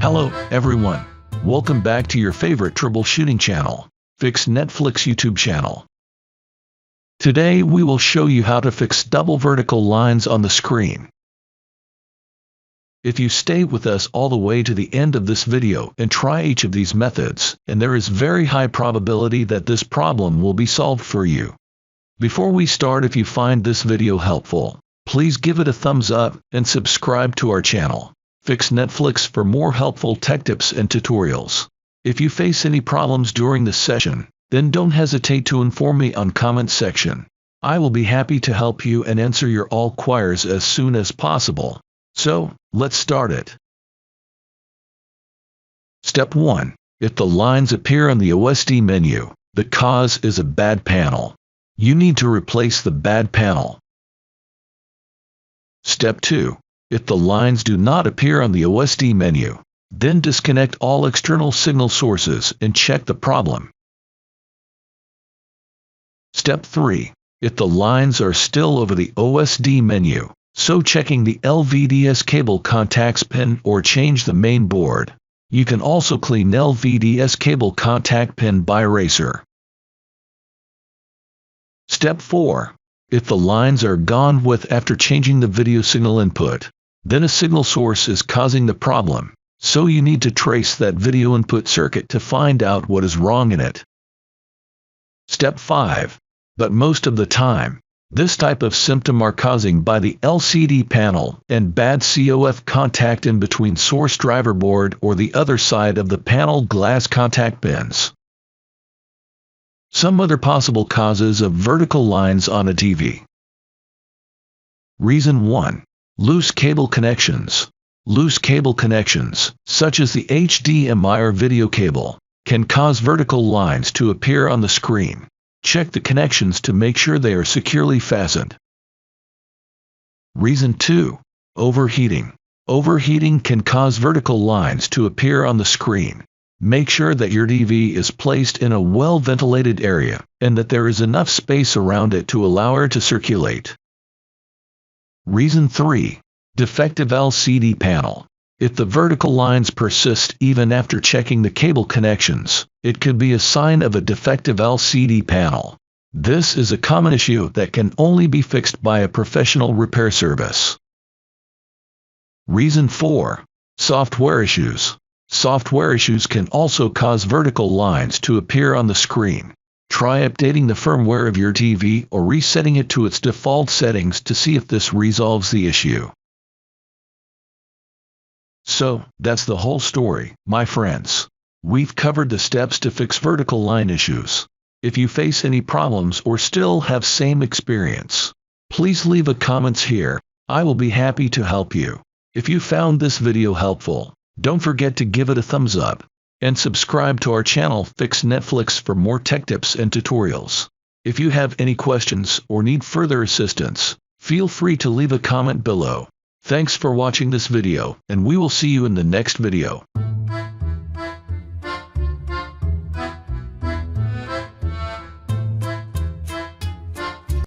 Hello, everyone. Welcome back to your favorite troubleshooting channel, Fix Netflix YouTube channel. Today we will show you how to fix double vertical lines on the screen. If you stay with us all the way to the end of this video and try each of these methods, and there is very high probability that this problem will be solved for you. Before we start, if you find this video helpful, please give it a thumbs up and subscribe to our channel, Fix Netflix, for more helpful tech tips and tutorials. If you face any problems during this session, then don't hesitate to inform me on comment section. I will be happy to help you and answer your all queries as soon as possible. So, let's start it. Step 1. If the lines appear on the OSD menu, the cause is a bad panel. You need to replace the bad panel. Step 2. If the lines do not appear on the OSD menu, then disconnect all external signal sources and check the problem. Step 3. If the lines are still over the OSD menu, so checking the LVDS cable contacts pin or change the main board. You can also clean LVDS cable contact pin by eraser. Step 4. If the lines are gone with after changing the video signal input, then a signal source is causing the problem, so you need to trace that video input circuit to find out what is wrong in it. Step 5. But most of the time, this type of symptom are causing by the LCD panel and bad COF contact in between source driver board or the other side of the panel glass contact pins. Some other possible causes of vertical lines on a TV. Reason 1. Loose cable connections. Loose cable connections, such as the HDMI or video cable, can cause vertical lines to appear on the screen. Check the connections to make sure they are securely fastened. Reason 2. Overheating. Overheating can cause vertical lines to appear on the screen. Make sure that your TV is placed in a well-ventilated area and that there is enough space around it to allow air to circulate. Reason 3. Defective LCD panel. If the vertical lines persist even after checking the cable connections, it could be a sign of a defective LCD panel. This is a common issue that can only be fixed by a professional repair service. Reason 4. Software issues. Software issues can also cause vertical lines to appear on the screen. Try updating the firmware of your TV or resetting it to its default settings to see if this resolves the issue. So, that's the whole story, my friends. We've covered the steps to fix vertical line issues. If you face any problems or still have same experience, please leave a comments here. I will be happy to help you. If you found this video helpful, don't forget to give it a thumbs up and subscribe to our channel Fix Netflix for more tech tips and tutorials. If you have any questions or need further assistance, feel free to leave a comment below. Thanks for watching this video, and we will see you in the next video.